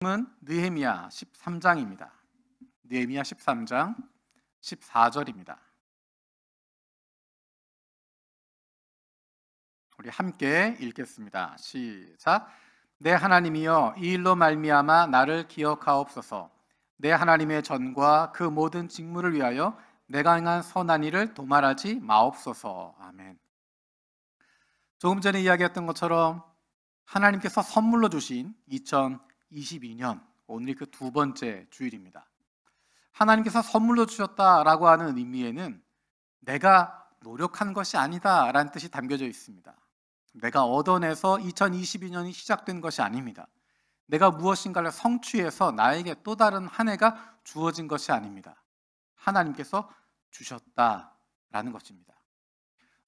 은 느헤미야 13장입니다. 느헤미야 13장 14절입니다. 우리 함께 읽겠습니다. 시작. 내 하나님이여, 이 일로 말미암아 나를 기억하옵소서. 내 하나님의 전과 그 모든 직무를 위하여 내가 행한 선한 일을 도말하지 마옵소서. 아멘. 조금 전에 이야기했던 것처럼 하나님께서 선물로 주신 2022년, 오늘이 그 두 번째 주일입니다. 하나님께서 선물로 주셨다라고 하는 의미에는 내가 노력한 것이 아니다라는 뜻이 담겨져 있습니다. 내가 얻어내서 2022년이 시작된 것이 아닙니다. 내가 무엇인가를 성취해서 나에게 또 다른 한 해가 주어진 것이 아닙니다. 하나님께서 주셨다라는 것입니다.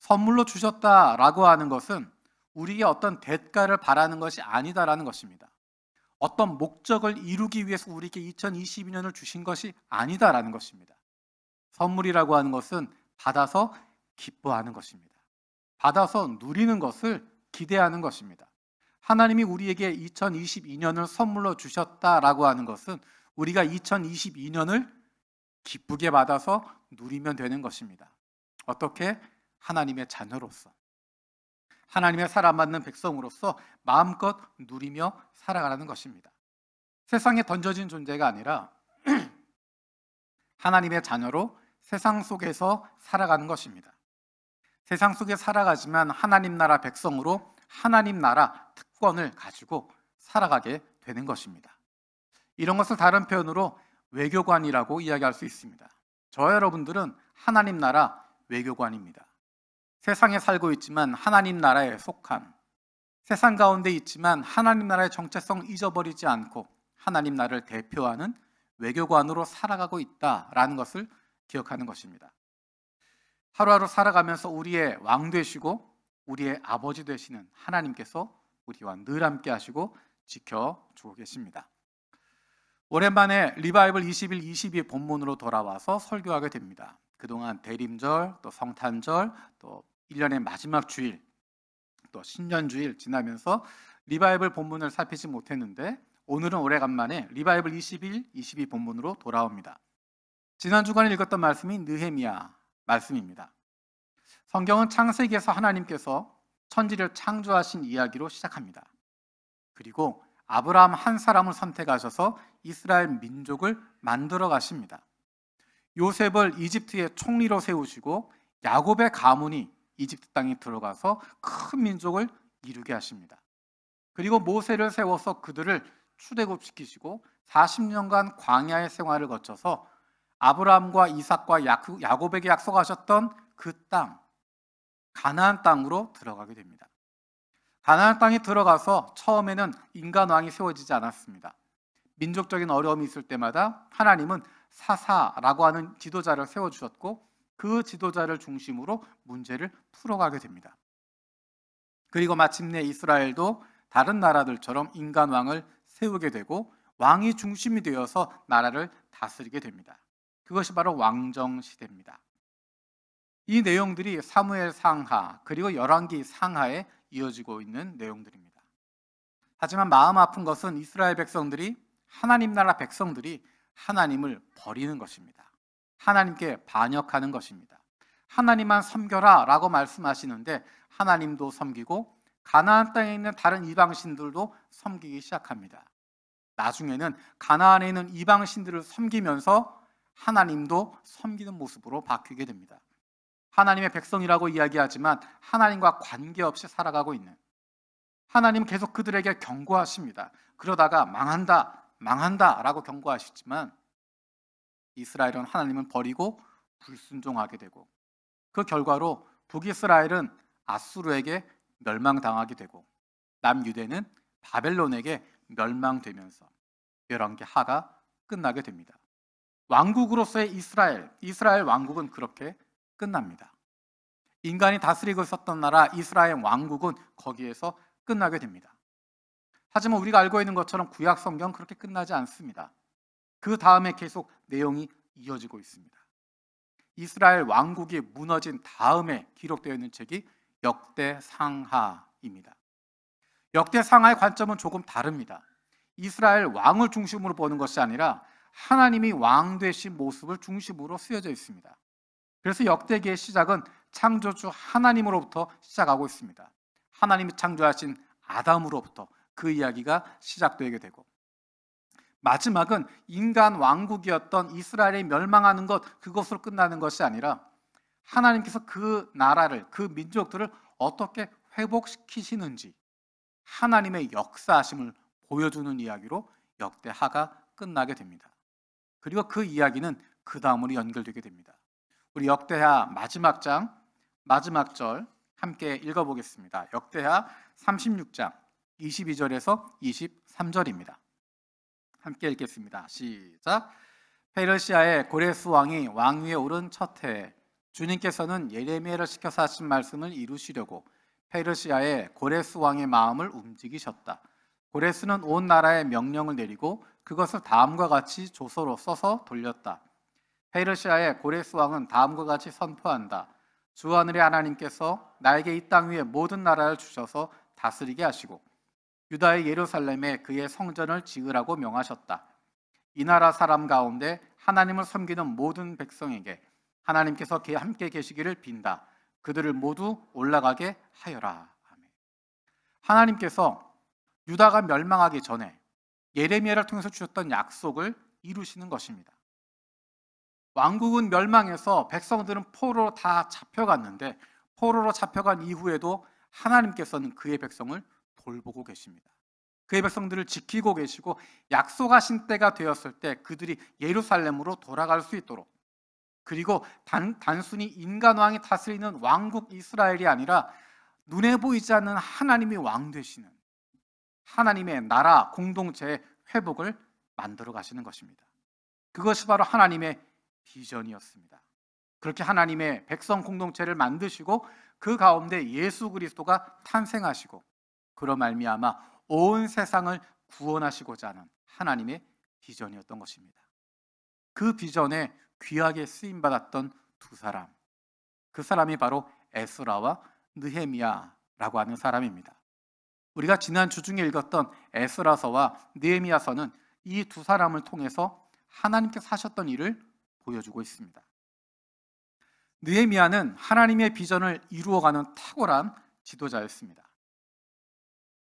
선물로 주셨다라고 하는 것은 우리에게 어떤 대가를 바라는 것이 아니다라는 것입니다. 어떤 목적을 이루기 위해서 우리에게 2022년을 주신 것이 아니다라는 것입니다. 선물이라고 하는 것은 받아서 기뻐하는 것입니다. 받아서 누리는 것을 기대하는 것입니다. 하나님이 우리에게 2022년을 선물로 주셨다라고 하는 것은 우리가 2022년을 기쁘게 받아서 누리면 되는 것입니다. 어떻게? 하나님의 자녀로서, 하나님의 사랑받는 백성으로서 마음껏 누리며 살아가는 것입니다. 세상에 던져진 존재가 아니라 하나님의 자녀로 세상 속에서 살아가는 것입니다. 세상 속에 살아가지만 하나님 나라 백성으로 하나님 나라 특권을 가지고 살아가게 되는 것입니다. 이런 것을 다른 표현으로 외교관이라고 이야기할 수 있습니다. 저와 여러분들은 하나님 나라 외교관입니다. 세상에 살고 있지만 하나님 나라에 속한, 세상 가운데 있지만 하나님 나라의 정체성 잊어버리지 않고 하나님 나라를 대표하는 외교관으로 살아가고 있다라는 것을 기억하는 것입니다. 하루하루 살아가면서 우리의 왕 되시고 우리의 아버지 되시는 하나님께서 우리와 늘 함께 하시고 지켜주고 계십니다. 오랜만에 리바이벌 21, 22 본문으로 돌아와서 설교하게 됩니다. 그동안 대림절, 또 성탄절, 또 1년의 마지막 주일, 또 신년주일 지나면서 리바이벌 본문을 살피지 못했는데 오늘은 오래간만에 리바이벌 21, 22 본문으로 돌아옵니다. 지난 주간에 읽었던 말씀이 느헤미야 말씀입니다. 성경은 창세기에서 하나님께서 천지를 창조하신 이야기로 시작합니다. 그리고 아브라함 한 사람을 선택하셔서 이스라엘 민족을 만들어 가십니다. 요셉을 이집트의 총리로 세우시고 야곱의 가문이 이집트 땅에 들어가서 큰 민족을 이루게 하십니다. 그리고 모세를 세워서 그들을 출애굽시키시고 40년간 광야의 생활을 거쳐서 아브라함과 이삭과 야곱에게 약속하셨던 그 땅, 가나안 땅으로 들어가게 됩니다. 가나안 땅에 들어가서 처음에는 인간 왕이 세워지지 않았습니다. 민족적인 어려움이 있을 때마다 하나님은 사사라고 하는 지도자를 세워주셨고 그 지도자를 중심으로 문제를 풀어가게 됩니다. 그리고 마침내 이스라엘도 다른 나라들처럼 인간 왕을 세우게 되고 왕이 중심이 되어서 나라를 다스리게 됩니다. 그것이 바로 왕정 시대입니다. 이 내용들이 사무엘 상하 그리고 열왕기 상하에 이어지고 있는 내용들입니다. 하지만 마음 아픈 것은 이스라엘 백성들이, 하나님 나라 백성들이 하나님을 버리는 것입니다. 하나님께 반역하는 것입니다. 하나님만 섬겨라 라고 말씀하시는데 하나님도 섬기고 가나안 땅에 있는 다른 이방신들도 섬기기 시작합니다. 나중에는 가나안에 있는 이방신들을 섬기면서 하나님도 섬기는 모습으로 바뀌게 됩니다. 하나님의 백성이라고 이야기하지만 하나님과 관계없이 살아가고 있는, 하나님 계속 그들에게 경고하십니다. 그러다가 망한다 라고 경고하시지만 이스라엘은 하나님은 버리고 불순종하게 되고 그 결과로 북이스라엘은 아수르에게 멸망당하게 되고 남유대는 바벨론에게 멸망되면서 열왕기 하가 끝나게 됩니다. 왕국으로서의 이스라엘 왕국은 그렇게 끝납니다. 인간이 다스리고 있었던 나라 이스라엘 왕국은 거기에서 끝나게 됩니다. 하지만 우리가 알고 있는 것처럼 구약 성경은 그렇게 끝나지 않습니다. 그 다음에 계속 내용이 이어지고 있습니다. 이스라엘 왕국이 무너진 다음에 기록되어 있는 책이 역대상하입니다. 역대상하의 관점은 조금 다릅니다. 이스라엘 왕을 중심으로 보는 것이 아니라 하나님이 왕 되신 모습을 중심으로 쓰여져 있습니다. 그래서 역대기의 시작은 창조주 하나님으로부터 시작하고 있습니다. 하나님이 창조하신 아담으로부터 그 이야기가 시작되게 되고, 마지막은 인간 왕국이었던 이스라엘이 멸망하는 것, 그것으로 끝나는 것이 아니라 하나님께서 그 나라를, 그 민족들을 어떻게 회복시키시는지 하나님의 역사하심을 보여주는 이야기로 역대하가 끝나게 됩니다. 그리고 그 이야기는 그 다음으로 연결되게 됩니다. 우리 역대하 마지막 장, 마지막 절 함께 읽어보겠습니다. 역대하 36장 22절에서 23절입니다. 함께 읽겠습니다. 시작. 페르시아의 고레스 왕이 왕위에 오른 첫 해에 주님께서는 예레미야를 시켜서 하신 말씀을 이루시려고 페르시아의 고레스 왕의 마음을 움직이셨다. 고레스는 온 나라에 명령을 내리고 그것을 다음과 같이 조서로 써서 돌렸다. 페르시아의 고레스 왕은 다음과 같이 선포한다. 주 하늘의 하나님께서 나에게 이 땅 위에 모든 나라를 주셔서 다스리게 하시고 유다의 예루살렘에 그의 성전을 지으라고 명하셨다. 이 나라 사람 가운데 하나님을 섬기는 모든 백성에게 하나님께서 함께 계시기를 빈다. 그들을 모두 올라가게 하여라. 아멘. 하나님께서 유다가 멸망하기 전에 예레미야를 통해서 주셨던 약속을 이루시는 것입니다. 왕국은 멸망해서 백성들은 포로로 다 잡혀갔는데, 포로로 잡혀간 이후에도 하나님께서는 그의 백성을 돌보고 계십니다. 그의 백성들을 지키고 계시고 약속하신 때가 되었을 때 그들이 예루살렘으로 돌아갈 수 있도록, 그리고 단순히 인간 왕이 다스리는 왕국 이스라엘이 아니라 눈에 보이지 않는 하나님이 왕 되시는 하나님의 나라 공동체의 회복을 만들어 가시는 것입니다. 그것이 바로 하나님의 비전이었습니다. 그렇게 하나님의 백성 공동체를 만드시고 그 가운데 예수 그리스도가 탄생하시고 그로 말미암아 온 세상을 구원하시고자 하는 하나님의 비전이었던 것입니다. 그 비전에 귀하게 쓰임받았던 두 사람, 그 사람이 바로 에스라와 느헤미야라고 하는 사람입니다. 우리가 지난 주중에 읽었던 에스라서와 느헤미야서는 이 두 사람을 통해서 하나님께서 하셨던 일을 보여주고 있습니다. 느헤미야는 하나님의 비전을 이루어가는 탁월한 지도자였습니다.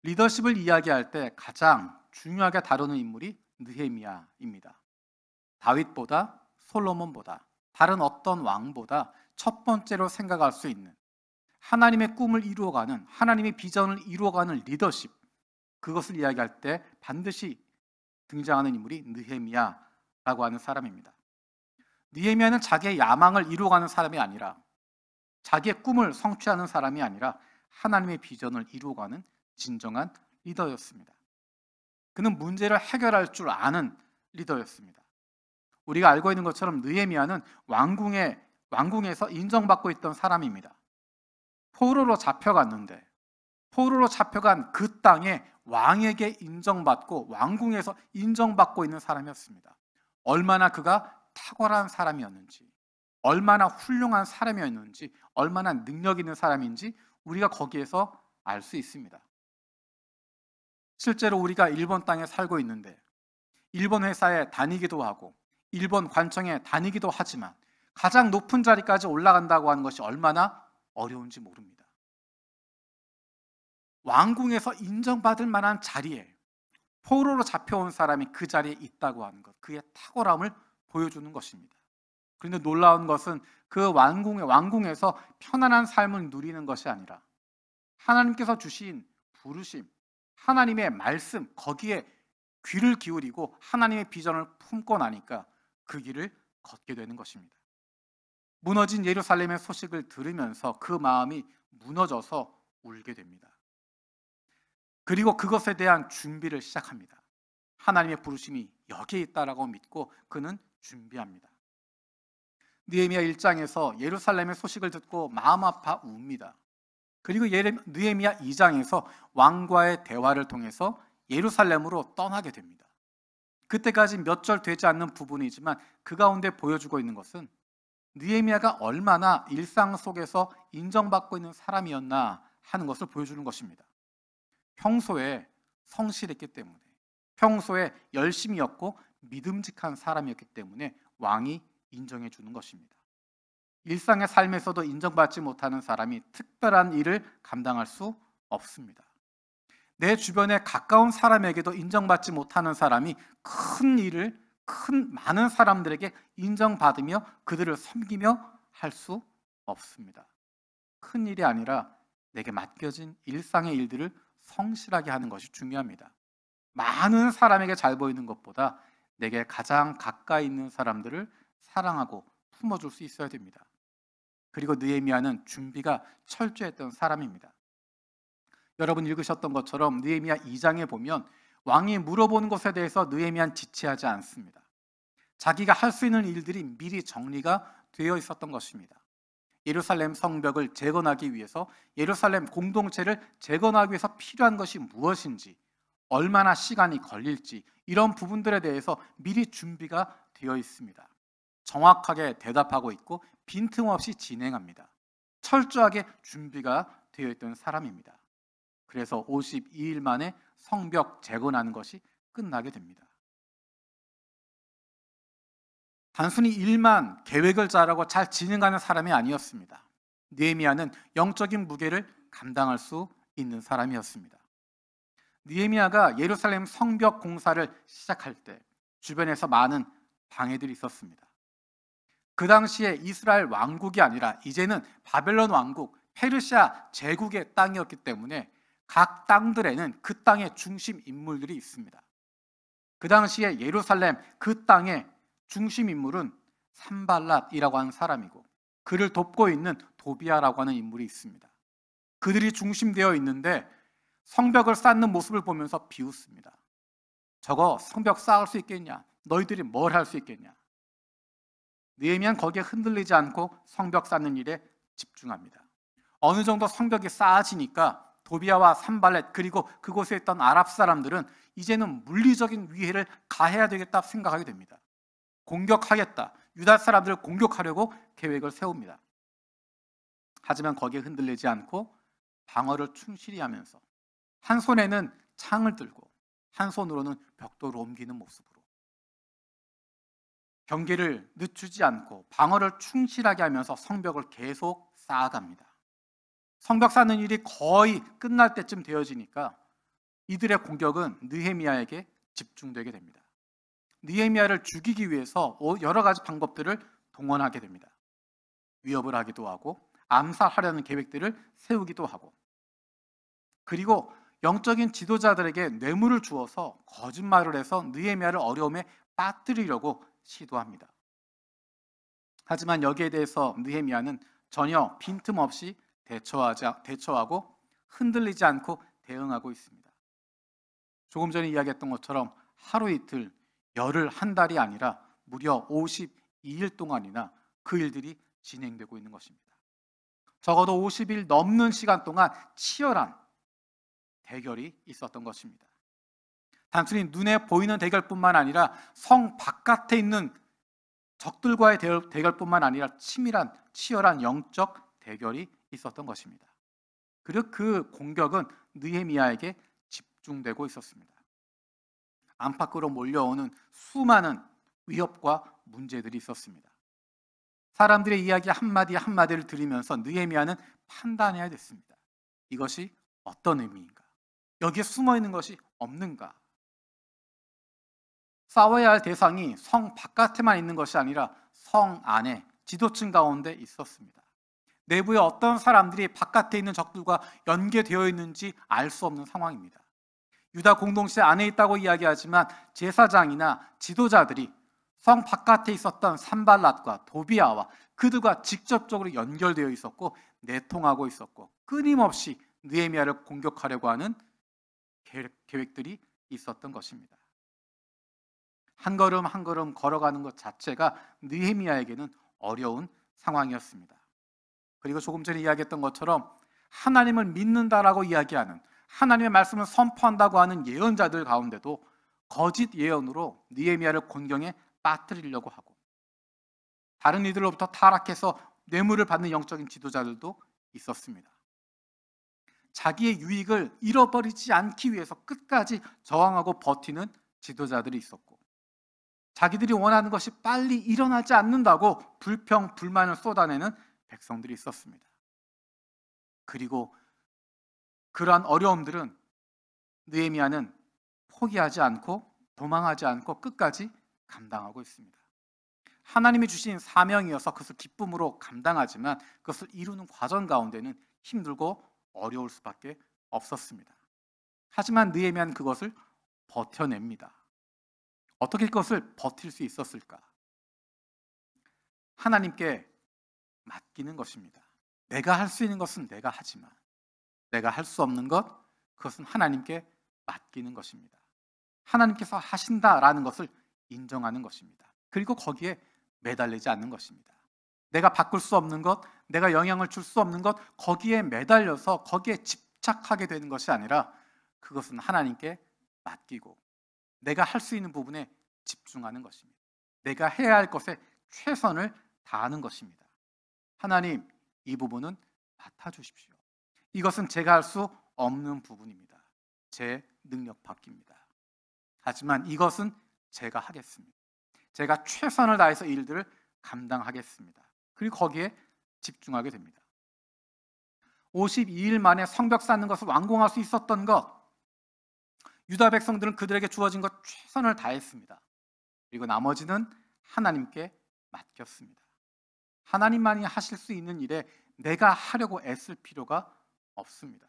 리더십을 이야기할 때 가장 중요하게 다루는 인물이 느헤미야입니다. 다윗보다, 솔로몬보다, 다른 어떤 왕보다 첫 번째로 생각할 수 있는 하나님의 꿈을 이루어가는, 하나님의 비전을 이루어가는 리더십, 그것을 이야기할 때 반드시 등장하는 인물이 느헤미야라고 하는 사람입니다. 느헤미야는 자기의 야망을 이루어가는 사람이 아니라, 자기의 꿈을 성취하는 사람이 아니라 하나님의 비전을 이루어가는 진정한 리더였습니다. 그는 문제를 해결할 줄 아는 리더였습니다. 우리가 알고 있는 것처럼 느헤미야는 왕궁에서 인정받고 있던 사람입니다. 포로로 잡혀갔는데, 포로로 잡혀간 그 땅에 왕에게 인정받고 왕궁에서 인정받고 있는 사람이었습니다. 얼마나 그가 탁월한 사람이었는지, 얼마나 훌륭한 사람이었는지, 얼마나 능력 있는 사람인지 우리가 거기에서 알 수 있습니다. 실제로 우리가 일본 땅에 살고 있는데 일본 회사에 다니기도 하고 일본 관청에 다니기도 하지만 가장 높은 자리까지 올라간다고 하는 것이 얼마나 어려운지 모릅니다. 왕궁에서 인정받을 만한 자리에 포로로 잡혀온 사람이 그 자리에 있다고 하는 것, 그의 탁월함을 보여주는 것입니다. 그런데 놀라운 것은 그 왕궁에서 편안한 삶을 누리는 것이 아니라 하나님께서 주신 부르심, 하나님의 말씀, 거기에 귀를 기울이고 하나님의 비전을 품고 나니까 그 길을 걷게 되는 것입니다. 무너진 예루살렘의 소식을 들으면서 그 마음이 무너져서 울게 됩니다. 그리고 그것에 대한 준비를 시작합니다. 하나님의 부르심이 여기에 있다라고 믿고 그는 준비합니다. 느헤미야 1장에서 예루살렘의 소식을 듣고 마음 아파 웁니다. 그리고 느헤미야 2장에서 왕과의 대화를 통해서 예루살렘으로 떠나게 됩니다. 그때까지 몇 절 되지 않는 부분이지만 그 가운데 보여주고 있는 것은 느헤미야가 얼마나 일상 속에서 인정받고 있는 사람이었나 하는 것을 보여주는 것입니다. 평소에 성실했기 때문에, 평소에 열심히였고 믿음직한 사람이었기 때문에 왕이 인정해 주는 것입니다. 일상의 삶에서도 인정받지 못하는 사람이 특별한 일을 감당할 수 없습니다. 내 주변에 가까운 사람에게도 인정받지 못하는 사람이 많은 사람들에게 인정받으며 그들을 섬기며 할 수 없습니다. 큰 일이 아니라 내게 맡겨진 일상의 일들을 성실하게 하는 것이 중요합니다. 많은 사람에게 잘 보이는 것보다 내게 가장 가까이 있는 사람들을 사랑하고 품어줄 수 있어야 됩니다. 그리고 느헤미야는 준비가 철저했던 사람입니다. 여러분 읽으셨던 것처럼 느헤미야 2장에 보면 왕이 물어보는 것에 대해서 느헤미야는 지체하지 않습니다. 자기가 할 수 있는 일들이 미리 정리가 되어 있었던 것입니다. 예루살렘 성벽을 재건하기 위해서, 예루살렘 공동체를 재건하기 위해서 필요한 것이 무엇인지, 얼마나 시간이 걸릴지, 이런 부분들에 대해서 미리 준비가 되어 있습니다. 정확하게 대답하고 있고 빈틈없이 진행합니다. 철저하게 준비가 되어 있던 사람입니다. 그래서 52일 만에 성벽 재건하는 것이 끝나게 됩니다. 단순히 일만 계획을 짜라고 잘 진행하는 사람이 아니었습니다. 느헤미야는 영적인 무게를 감당할 수 있는 사람이었습니다. 느헤미야가 예루살렘 성벽 공사를 시작할 때 주변에서 많은 방해들이 있었습니다. 그 당시에 이스라엘 왕국이 아니라 이제는 바벨론 왕국, 페르시아 제국의 땅이었기 때문에 각 땅들에는 그 땅의 중심 인물들이 있습니다. 그 당시에 예루살렘 그 땅의 중심 인물은 산발랏이라고 하는 사람이고, 그를 돕고 있는 도비아라고 하는 인물이 있습니다. 그들이 중심되어 있는데 성벽을 쌓는 모습을 보면서 비웃습니다. 저거 성벽 쌓을 수 있겠냐? 너희들이 뭘 할 수 있겠냐? 느헤미야는 거기에 흔들리지 않고 성벽 쌓는 일에 집중합니다. 어느 정도 성벽이 쌓아지니까 도비아와 산발렛 그리고 그곳에 있던 아랍 사람들은 이제는 물리적인 위해를 가해야 되겠다 생각하게 됩니다. 공격하겠다. 유다 사람들을 공격하려고 계획을 세웁니다. 하지만 거기에 흔들리지 않고 방어를 충실히 하면서 한 손에는 창을 들고 한 손으로는 벽돌을 옮기는 모습으로 경계를 늦추지 않고 방어를 충실하게 하면서 성벽을 계속 쌓아갑니다. 성벽 쌓는 일이 거의 끝날 때쯤 되어지니까 이들의 공격은 느헤미야에게 집중되게 됩니다. 느헤미야를 죽이기 위해서 여러 가지 방법들을 동원하게 됩니다. 위협을 하기도 하고 암살하려는 계획들을 세우기도 하고, 그리고 영적인 지도자들에게 뇌물을 주어서 거짓말을 해서 느헤미야를 어려움에 빠뜨리려고 시도합니다. 하지만 여기에 대해서 느헤미야는 전혀 빈틈없이 대처하고 흔들리지 않고 대응하고 있습니다. 조금 전에 이야기했던 것처럼 하루 이틀, 열흘, 한 달이 아니라 무려 52일 동안이나 그 일들이 진행되고 있는 것입니다. 적어도 50일 넘는 시간 동안 치열한 대결이 있었던 것입니다. 단순히 눈에 보이는 대결뿐만 아니라 성 바깥에 있는 적들과의 대결뿐만 아니라 치열한 영적 대결이 있었던 것입니다. 그리고 그 공격은 느헤미야에게 집중되고 있었습니다. 안팎으로 몰려오는 수많은 위협과 문제들이 있었습니다. 사람들의 이야기 한마디 한마디를 들으면서 느헤미야는 판단해야 됐습니다. 이것이 어떤 의미인가? 여기에 숨어 있는 것이 없는가? 싸워야 할 대상이 성 바깥에만 있는 것이 아니라 성 안에 지도층 가운데 있었습니다. 내부에 어떤 사람들이 바깥에 있는 적들과 연계되어 있는지 알 수 없는 상황입니다. 유다 공동체 안에 있다고 이야기하지만 제사장이나 지도자들이 성 바깥에 있었던 산발랏과 도비아와 그들과 직접적으로 연결되어 있었고 내통하고 있었고 끊임없이 느헤미야를 공격하려고 하는 계획들이 있었던 것입니다. 한 걸음 한 걸음 걸어가는 것 자체가 느헤미야에게는 어려운 상황이었습니다. 그리고 조금 전에 이야기했던 것처럼 하나님을 믿는다라고 이야기하는, 하나님의 말씀을 선포한다고 하는 예언자들 가운데도 거짓 예언으로 느헤미야를 곤경에 빠뜨리려고 하고, 다른 이들로부터 타락해서 뇌물을 받는 영적인 지도자들도 있었습니다. 자기의 유익을 잃어버리지 않기 위해서 끝까지 저항하고 버티는 지도자들이 있었고, 자기들이 원하는 것이 빨리 일어나지 않는다고 불평, 불만을 쏟아내는 백성들이 있었습니다. 그리고 그러한 어려움들은 느헤미야는 포기하지 않고 도망하지 않고 끝까지 감당하고 있습니다. 하나님이 주신 사명이어서 그것을 기쁨으로 감당하지만 그것을 이루는 과정 가운데는 힘들고 어려울 수밖에 없었습니다. 하지만 느헤미야는 그것을 버텨냅니다. 어떻게 그것을 버틸 수 있었을까? 하나님께 맡기는 것입니다. 내가 할 수 있는 것은 내가 하지만 내가 할 수 없는 것, 그것은 하나님께 맡기는 것입니다. 하나님께서 하신다라는 것을 인정하는 것입니다. 그리고 거기에 매달리지 않는 것입니다. 내가 바꿀 수 없는 것, 내가 영향을 줄 수 없는 것, 거기에 매달려서 거기에 집착하게 되는 것이 아니라 그것은 하나님께 맡기고 내가 할 수 있는 부분에 집중하는 것입니다. 내가 해야 할 것에 최선을 다하는 것입니다. 하나님, 이 부분은 맡아주십시오. 이것은 제가 할 수 없는 부분입니다. 제 능력 밖입니다. 하지만 이것은 제가 하겠습니다. 제가 최선을 다해서 일들을 감당하겠습니다. 그리고 거기에 집중하게 됩니다. 52일 만에 성벽 쌓는 것을 완공할 수 있었던 것, 유다 백성들은 그들에게 주어진 것 최선을 다했습니다. 그리고 나머지는 하나님께 맡겼습니다. 하나님만이 하실 수 있는 일에 내가 하려고 애쓸 필요가 없습니다.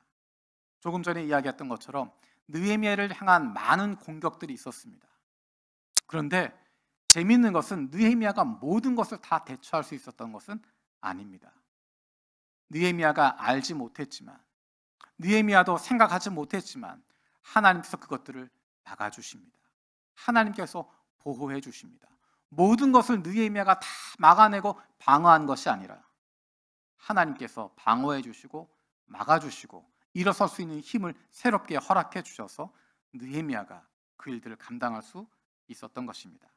조금 전에 이야기했던 것처럼 느헤미야를 향한 많은 공격들이 있었습니다. 그런데 재미있는 것은 느헤미야가 모든 것을 다 대처할 수 있었던 것은 아닙니다. 느헤미야가 알지 못했지만, 느헤미야도 생각하지 못했지만 하나님께서 그것들을 막아주십니다. 하나님께서 보호해 주십니다. 모든 것을 느헤미야가 다 막아내고 방어한 것이 아니라 하나님께서 방어해 주시고 막아주시고 일어설 수 있는 힘을 새롭게 허락해 주셔서 느헤미야가 그 일들을 감당할 수 있었던 것입니다.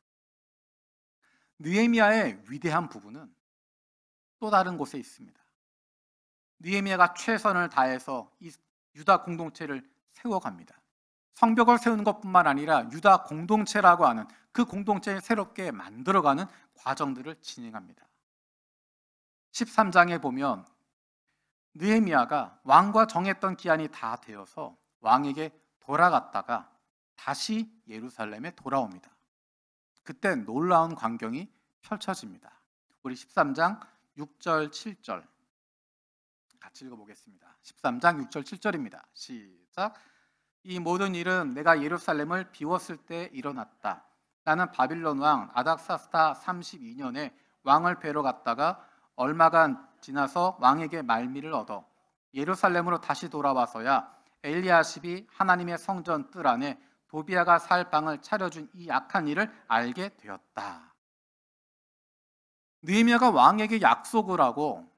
느헤미야의 위대한 부분은 또 다른 곳에 있습니다. 느헤미야가 최선을 다해서 이 유다 공동체를 세워갑니다. 성벽을 세우는 것뿐만 아니라 유다 공동체라고 하는 그 공동체를 새롭게 만들어가는 과정들을 진행합니다. 13장에 보면 느헤미야가 왕과 정했던 기한이 다 되어서 왕에게 돌아갔다가 다시 예루살렘에 돌아옵니다. 그때 놀라운 광경이 펼쳐집니다. 우리 13장 6절 7절 같이 읽어보겠습니다. 13장 6절 7절입니다. 시작. 이 모든 일은 내가 예루살렘을 비웠을 때 일어났다. 나는 바빌론 왕 아닥사스다 32년에 왕을 뵈러 갔다가 얼마간 지나서 왕에게 말미를 얻어 예루살렘으로 다시 돌아와서야 엘리야십이 하나님의 성전 뜰 안에 도비아가 살 방을 차려준 이 악한 일을 알게 되었다. 느헤미야가 왕에게 약속을 하고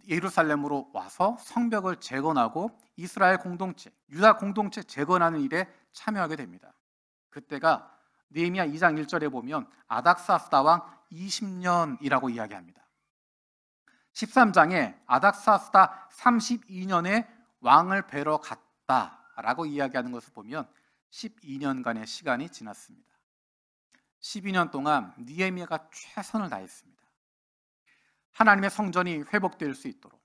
예루살렘으로 와서 성벽을 재건하고 이스라엘 공동체, 유다 공동체 재건하는 일에 참여하게 됩니다. 그때가 느헤미야 2장 1절에 보면 아닥사스다 왕 20년이라고 이야기합니다. 13장에 아닥사스다 32년에 왕을 뵈러 갔다라고 이야기하는 것을 보면 12년간의 시간이 지났습니다. 12년 동안 느헤미야가 최선을 다했습니다. 하나님의 성전이 회복될 수 있도록,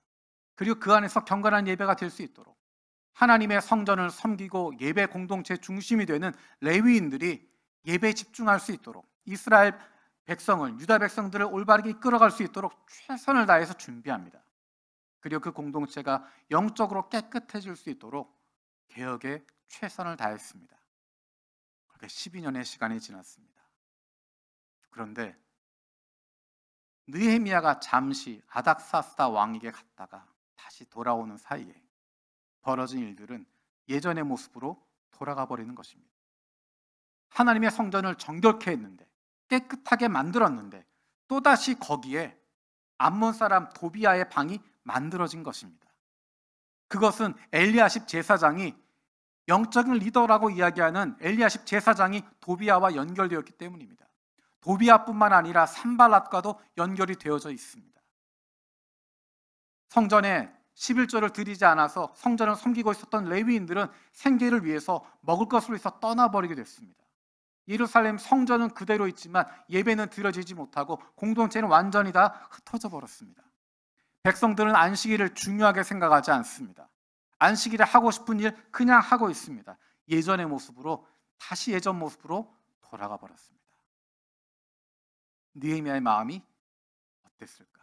그리고 그 안에서 경건한 예배가 될 수 있도록, 하나님의 성전을 섬기고 예배 공동체 중심이 되는 레위인들이 예배에 집중할 수 있도록, 이스라엘 백성을, 유다 백성들을 올바르게 이끌어갈 수 있도록 최선을 다해서 준비합니다. 그리고 그 공동체가 영적으로 깨끗해질 수 있도록 개혁에 최선을 다했습니다. 그렇게 12년의 시간이 지났습니다. 그런데 느헤미야가 잠시 아닥사스다 왕에게 갔다가 다시 돌아오는 사이에 벌어진 일들은 예전의 모습으로 돌아가 버리는 것입니다. 하나님의 성전을 정결케 했는데, 깨끗하게 만들었는데 또다시 거기에 암몬 사람 도비아의 방이 만들어진 것입니다. 그것은 엘리야십 제사장이, 영적인 리더라고 이야기하는 엘리야십 제사장이 도비아와 연결되었기 때문입니다. 도비아뿐만 아니라 산발랏과도 연결이 되어져 있습니다. 성전에 11조를 드리지 않아서 성전을 섬기고 있었던 레위인들은 생계를 위해서 먹을 것을 위해서 떠나버리게 됐습니다. 예루살렘 성전은 그대로 있지만 예배는 드려지지 못하고 공동체는 완전히 다 흩어져 버렸습니다. 백성들은 안식일을 중요하게 생각하지 않습니다. 안식일에 하고 싶은 일 그냥 하고 있습니다. 예전의 모습으로 다시 예전 모습으로 돌아가 버렸습니다. 느헤미야의 마음이 어땠을까?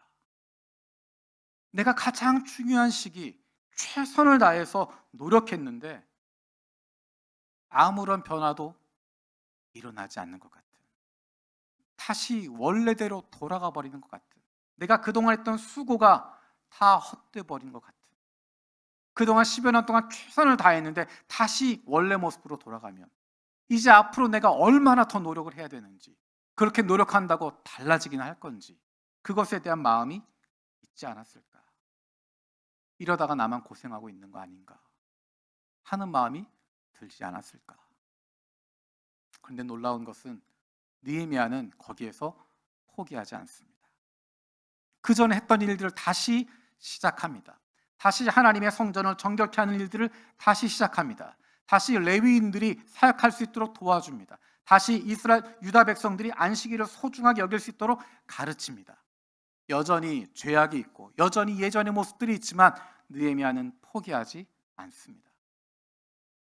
내가 가장 중요한 시기 최선을 다해서 노력했는데 아무런 변화도 일어나지 않는 것 같은, 다시 원래대로 돌아가 버리는 것 같은, 내가 그동안 했던 수고가 다 헛돼 버린 것 같은, 그동안 10여 년 동안 최선을 다했는데 다시 원래 모습으로 돌아가면 이제 앞으로 내가 얼마나 더 노력을 해야 되는지, 그렇게 노력한다고 달라지긴 할 건지, 그것에 대한 마음이 있지 않았을까? 이러다가 나만 고생하고 있는 거 아닌가 하는 마음이 들지 않았을까? 그런데 놀라운 것은 느헤미야는 거기에서 포기하지 않습니다. 그 전에 했던 일들을 다시 시작합니다. 다시 하나님의 성전을 정결케 하는 일들을 다시 시작합니다. 다시 레위인들이 사역할 수 있도록 도와줍니다. 다시 이스라엘 유다 백성들이 안식일을 소중하게 여길 수 있도록 가르칩니다. 여전히 죄악이 있고 여전히 예전의 모습들이 있지만 느헤미야는 포기하지 않습니다.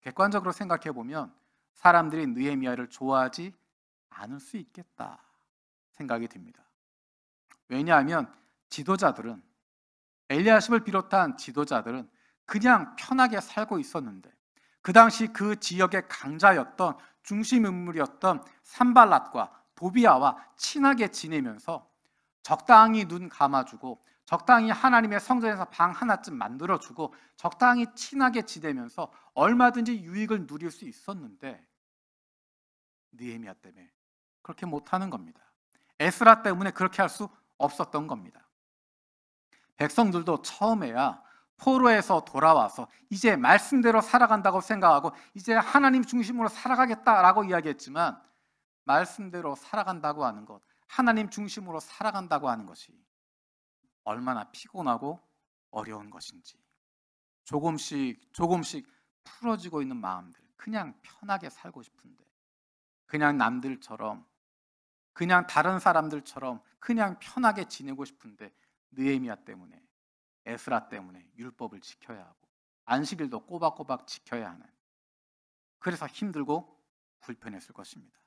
객관적으로 생각해 보면 사람들이 느헤미야를 좋아하지 않을 수 있겠다 생각이 듭니다. 왜냐하면 지도자들은, 엘리야십을 비롯한 지도자들은 그냥 편하게 살고 있었는데, 그 당시 그 지역의 강자였던 중심 인물이었던 산발랏과 도비아와 친하게 지내면서 적당히 눈 감아주고 적당히 하나님의 성전에서 방 하나쯤 만들어주고 적당히 친하게 지내면서 얼마든지 유익을 누릴 수 있었는데 느헤미야 때문에 그렇게 못하는 겁니다. 에스라 때문에 그렇게 할 수 없었던 겁니다. 백성들도 처음에야 포로에서 돌아와서 이제 말씀대로 살아간다고 생각하고 이제 하나님 중심으로 살아가겠다라고 이야기했지만, 말씀대로 살아간다고 하는 것, 하나님 중심으로 살아간다고 하는 것이 얼마나 피곤하고 어려운 것인지 조금씩 풀어지고 있는 마음들, 그냥 편하게 살고 싶은데, 그냥 남들처럼, 그냥 다른 사람들처럼 그냥 편하게 지내고 싶은데 느헤미야 때문에, 에스라 때문에 율법을 지켜야 하고 안식일도 꼬박꼬박 지켜야 하는, 그래서 힘들고 불편했을 것입니다.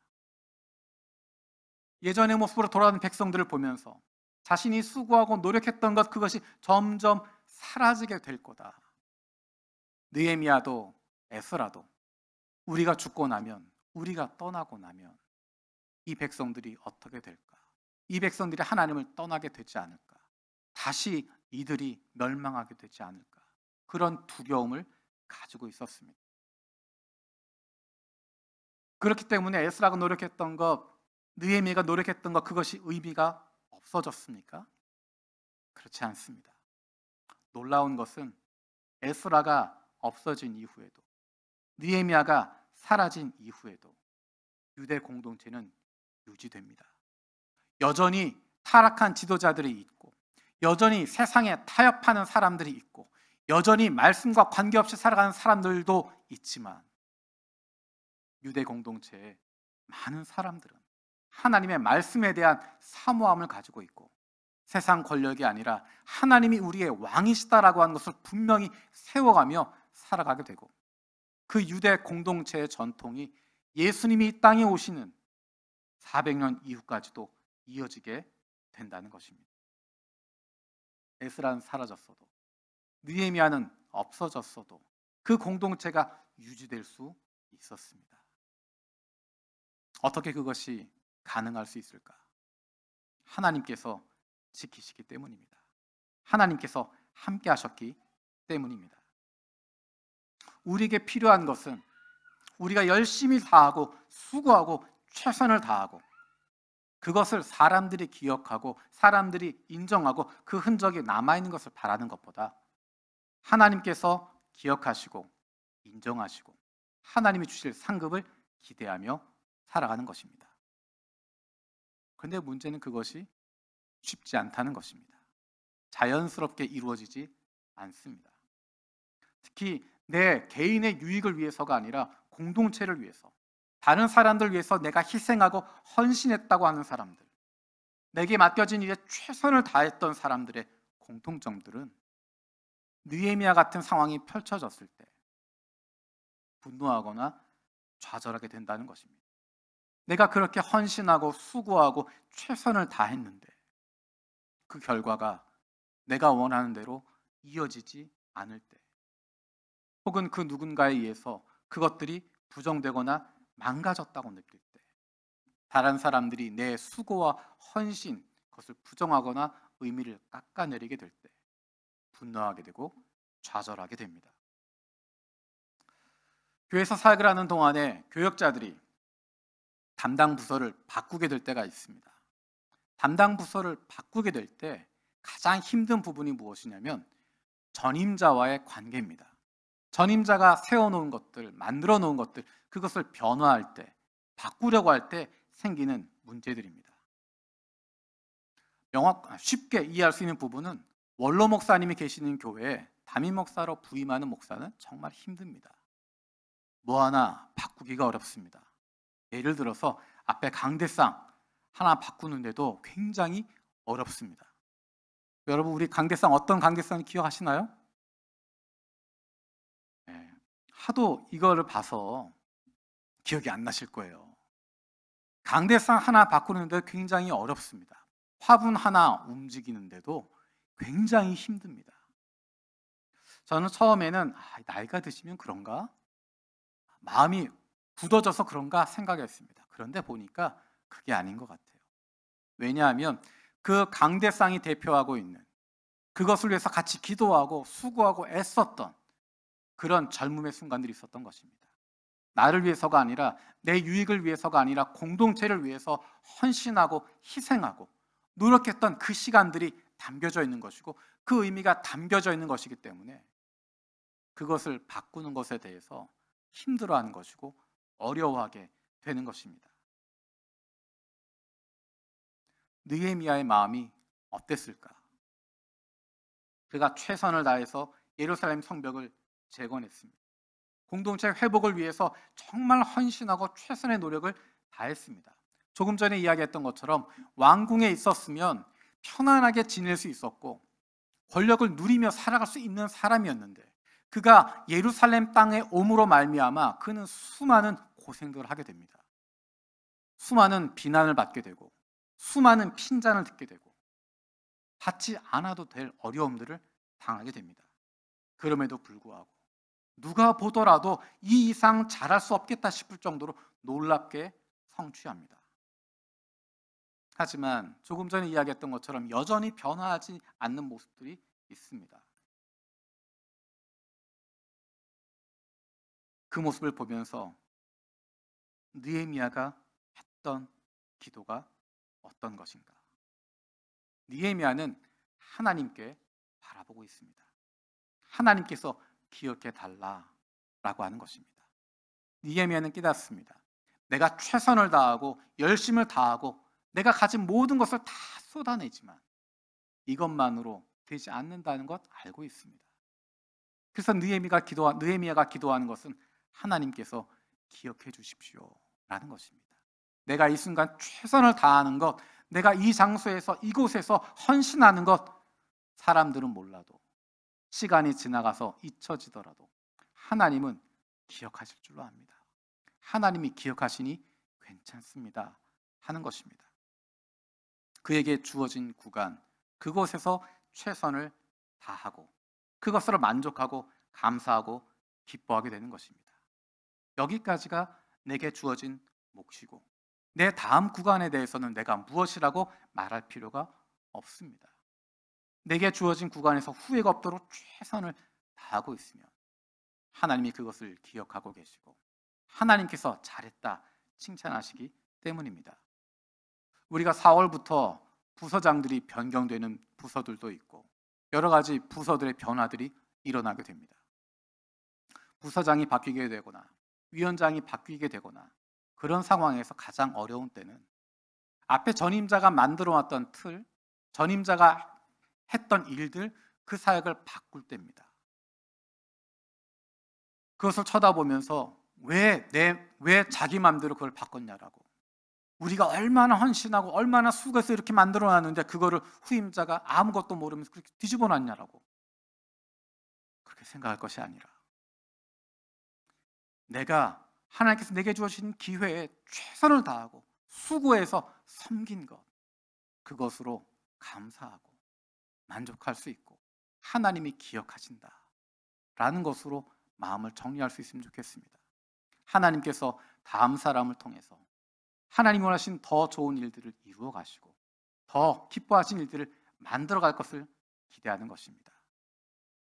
예전의 모습으로 돌아가는 백성들을 보면서 자신이 수고하고 노력했던 것, 그것이 점점 사라지게 될 거다. 느헤미야도 에스라도 우리가 죽고 나면, 우리가 떠나고 나면 이 백성들이 어떻게 될까? 이 백성들이 하나님을 떠나게 되지 않을까? 다시 이들이 멸망하게 되지 않을까? 그런 두려움을 가지고 있었습니다. 그렇기 때문에 에스라가 노력했던 것, 느헤미야가 노력했던 것, 그것이 의미가 없어졌습니까? 그렇지 않습니다. 놀라운 것은 에스라가 없어진 이후에도, 느헤미야가 사라진 이후에도 유대 공동체는 유지됩니다. 여전히 타락한 지도자들이 있고, 여전히 세상에 타협하는 사람들이 있고, 여전히 말씀과 관계없이 살아가는 사람들도 있지만, 유대 공동체의 많은 사람들은 하나님의 말씀에 대한 사모함을 가지고 있고, 세상 권력이 아니라 하나님이 우리의 왕이시다라고 하는 것을 분명히 세워가며 살아가게 되고, 그 유대 공동체의 전통이 예수님이 이 땅에 오시는 400년 이후까지도 이어지게 된다는 것입니다. 에스라는 사라졌어도, 느헤미야는 없어졌어도 그 공동체가 유지될 수 있었습니다. 어떻게 그것이 가능할 수 있을까? 하나님께서 지키시기 때문입니다. 하나님께서 함께 하셨기 때문입니다. 우리에게 필요한 것은 우리가 열심히 다하고 수고하고 최선을 다하고 그것을 사람들이 기억하고 사람들이 인정하고 그 흔적이 남아있는 것을 바라는 것보다, 하나님께서 기억하시고 인정하시고 하나님이 주실 상급을 기대하며 살아가는 것입니다. 그런데 문제는 그것이 쉽지 않다는 것입니다. 자연스럽게 이루어지지 않습니다. 특히 내 개인의 유익을 위해서가 아니라 공동체를 위해서, 다른 사람들 위해서 내가 희생하고 헌신했다고 하는 사람들, 내게 맡겨진 일에 최선을 다했던 사람들의 공통점들은 느헤미야 같은 상황이 펼쳐졌을 때 분노하거나 좌절하게 된다는 것입니다. 내가 그렇게 헌신하고 수고하고 최선을 다했는데 그 결과가 내가 원하는 대로 이어지지 않을 때, 혹은 그 누군가에 의해서 그것들이 부정되거나 망가졌다고 느낄 때, 다른 사람들이 내 수고와 헌신, 그것을 부정하거나 의미를 깎아내리게 될 때 분노하게 되고 좌절하게 됩니다. 교회에서 사역을 하는 동안에 교역자들이 담당 부서를 바꾸게 될 때가 있습니다. 담당 부서를 바꾸게 될 때 가장 힘든 부분이 무엇이냐면 전임자와의 관계입니다. 전임자가 세워놓은 것들, 만들어 놓은 것들, 그것을 변화할 때, 바꾸려고 할 때 생기는 문제들입니다. 쉽게 이해할 수 있는 부분은 원로 목사님이 계시는 교회에 담임 목사로 부임하는 목사는 정말 힘듭니다. 뭐 하나 바꾸기가 어렵습니다. 예를 들어서 앞에 강대상 하나 바꾸는데도 굉장히 어렵습니다. 여러분, 우리 강대상, 어떤 강대상 기억하시나요? 네, 하도 이거를 봐서 기억이 안 나실 거예요. 강대상 하나 바꾸는데 굉장히 어렵습니다. 화분 하나 움직이는데도 굉장히 힘듭니다. 저는 처음에는 나이가 드시면 그런가? 마음이 굳어져서 그런가 생각했습니다. 그런데 보니까 그게 아닌 것 같아요. 왜냐하면 그 강대상이 대표하고 있는, 그것을 위해서 같이 기도하고 수고하고 애썼던 그런 젊음의 순간들이 있었던 것입니다. 나를 위해서가 아니라, 내 유익을 위해서가 아니라 공동체를 위해서 헌신하고 희생하고 노력했던 그 시간들이 담겨져 있는 것이고, 그 의미가 담겨져 있는 것이기 때문에 그것을 바꾸는 것에 대해서 힘들어하는 것이고 어려워하게 되는 것입니다. 느헤미야의 마음이 어땠을까? 그가 최선을 다해서 예루살렘 성벽을 재건했습니다. 공동체 회복을 위해서 정말 헌신하고 최선의 노력을 다했습니다. 조금 전에 이야기했던 것처럼 왕궁에 있었으면 편안하게 지낼 수 있었고 권력을 누리며 살아갈 수 있는 사람이었는데, 그가 예루살렘 땅에 옴으로 말미암아 그는 수많은 고생들을 하게 됩니다. 수많은 비난을 받게 되고 수많은 핀잔을 듣게 되고 받지 않아도 될 어려움들을 당하게 됩니다. 그럼에도 불구하고 누가 보더라도 이 이상 잘할 수 없겠다 싶을 정도로 놀랍게 성취합니다. 하지만 조금 전에 이야기했던 것처럼 여전히 변화하지 않는 모습들이 있습니다. 그 모습을 보면서 느헤미야가 했던 기도가 어떤 것인가? 느헤미야는 하나님께 바라보고 있습니다. 하나님께서 기억해 달라라고 하는 것입니다. 느헤미야는 깨닫습니다. 내가 최선을 다하고 열심을 다하고 내가 가진 모든 것을 다 쏟아내지만 이것만으로 되지 않는다는 것 알고 있습니다. 그래서 느헤미야가 기도하는 것은 하나님께서 기억해 주십시오라는 것입니다. 내가 이 순간 최선을 다하는 것, 내가 이 장소에서, 이곳에서 헌신하는 것, 사람들은 몰라도, 시간이 지나가서 잊혀지더라도 하나님은 기억하실 줄로 압니다. 하나님이 기억하시니 괜찮습니다 하는 것입니다. 그에게 주어진 구간, 그곳에서 최선을 다하고 그것으로 만족하고 감사하고 기뻐하게 되는 것입니다. 여기까지가 내게 주어진 몫이고, 내 다음 구간에 대해서는 내가 무엇이라고 말할 필요가 없습니다. 내게 주어진 구간에서 후회가 없도록 최선을 다하고 있으면 하나님이 그것을 기억하고 계시고 하나님께서 잘했다 칭찬하시기 때문입니다. 우리가 4월부터 부서장들이 변경되는 부서들도 있고 여러 가지 부서들의 변화들이 일어나게 됩니다. 부서장이 바뀌게 되거나 위원장이 바뀌게 되거나 그런 상황에서 가장 어려운 때는 앞에 전임자가 만들어 왔던 틀, 전임자가 했던 일들, 그 사역을 바꿀 때입니다. 그것을 쳐다보면서 왜 자기 마음대로 그걸 바꿨냐라고. 우리가 얼마나 헌신하고 얼마나 수고해서 이렇게 만들어 놨는데 그거를 후임자가 아무것도 모르면서 그렇게 뒤집어 놨냐라고. 그렇게 생각할 것이 아니라 내가 하나님께서 내게 주어진 기회에 최선을 다하고 수고해서 섬긴 것, 그것으로 감사하고 만족할 수 있고 하나님이 기억하신다라는 것으로 마음을 정리할 수 있으면 좋겠습니다. 하나님께서 다음 사람을 통해서 하나님이 원하신 더 좋은 일들을 이루어 가시고 더 기뻐하신 일들을 만들어 갈 것을 기대하는 것입니다.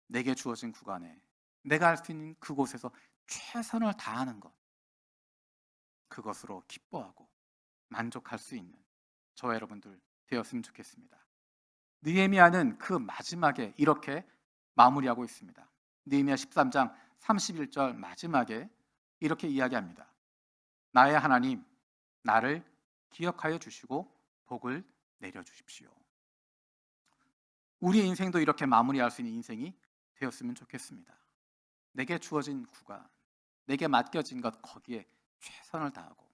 내게 주어진 구간에 내가 할 수 있는 그곳에서 최선을 다하는 것, 그것으로 기뻐하고 만족할 수 있는 저와 여러분들 되었으면 좋겠습니다. 느헤미야는 그 마지막에 이렇게 마무리하고 있습니다. 느헤미야 13장 31절 마지막에 이렇게 이야기합니다. 나의 하나님, 나를 기억하여 주시고 복을 내려 주십시오. 우리의 인생도 이렇게 마무리할 수 있는 인생이 되었으면 좋겠습니다. 내게 주어진 구간, 내게 맡겨진 것, 거기에 최선을 다하고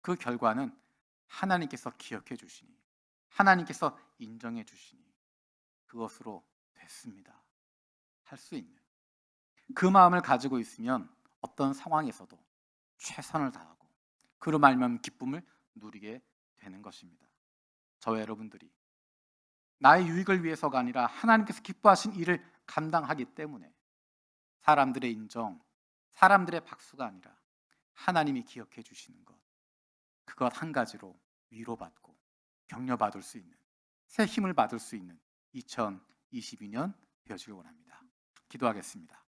그 결과는 하나님께서 기억해 주시니, 하나님께서 인정해 주시니 그것으로 됐습니다 할 수 있는 그 마음을 가지고 있으면 어떤 상황에서도 최선을 다하고 그로 말미암아 기쁨을 누리게 되는 것입니다. 저와 여러분들이 나의 유익을 위해서가 아니라 하나님께서 기뻐하신 일을 감당하기 때문에 사람들의 인정, 사람들의 박수가 아니라 하나님이 기억해 주시는 것, 그것 한 가지로 위로받고 격려받을 수 있는, 새 힘을 받을 수 있는 2022년 되어지길 원합니다. 기도하겠습니다.